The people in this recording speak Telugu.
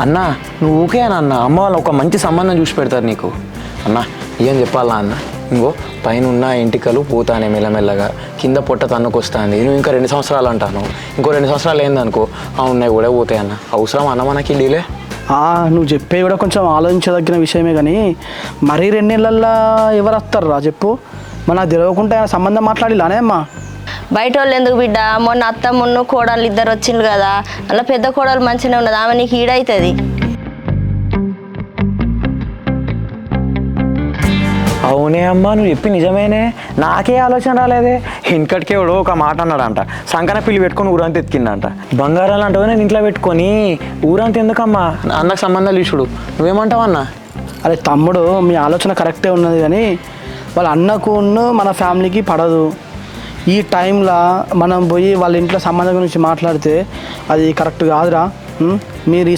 అన్న నువ్వు ఊకే అన్న అమ్మ వాళ్ళు ఒక మంచి సంబంధం చూసి పెడతారు నీకు. అన్న ఏం చెప్పాలా అన్న, ఇంకో పైన ఉన్న ఎంటికలు పోతానే మెల్లమెల్లగా, కింద పొట్ట తన్నుకొస్తుంది. నువ్వు ఇంకా 2 సంవత్సరాలు అంటాను, ఇంకో 2 సంవత్సరాలు ఏందనుకో ఉన్నాయి కూడా పోతాయి అన్న. అవసరం అన్న మనకి డీలే. నువ్వు చెప్పే కూడా కొంచెం ఆలోచించదగిన విషయమే, కానీ మరీ 2 నెలల్లో ఎవరు వస్తారు రా చెప్పు? మనకు తెలియకుండా సంబంధం మాట్లాడిలానే అమ్మా. బయట వాళ్ళు ఎందుకు బిడ్డ, మొన్న అత్త మున్ను కోడళ్ళు 2 వచ్చిండ్రు కదా, అలా పెద్ద కోడలు మంచిగానే ఉన్నది, ఆమె నీకు ఈడవుతుంది. అవునే అమ్మా నువ్వు చెప్పి నిజమేనే, నాకే ఆలోచన రాలేదే. ఇంకటికే ఎవడో ఒక మాట అన్నాడంట, సంకన పిల్లి పెట్టుకొని ఊరంతా ఎత్తికిందంట. బంగారాలు అంటే నేను ఇంట్లో పెట్టుకొని ఊరంతా ఎందుకమ్మా, అన్నకు సంబంధాలు ఇచ్చుడు. నువ్వేమంటావు అన్న? అరే తమ్ముడు, మీ ఆలోచన కరెక్టే ఉన్నది, కానీ వాళ్ళ అన్నకు మన ఫ్యామిలీకి పడదు. ఈ టైంలో మనం పోయి వాళ్ళ ఇంట్లో సంబంధం గురించి మాట్లాడితే అది కరెక్ట్ కాదురా. మీరు ఈ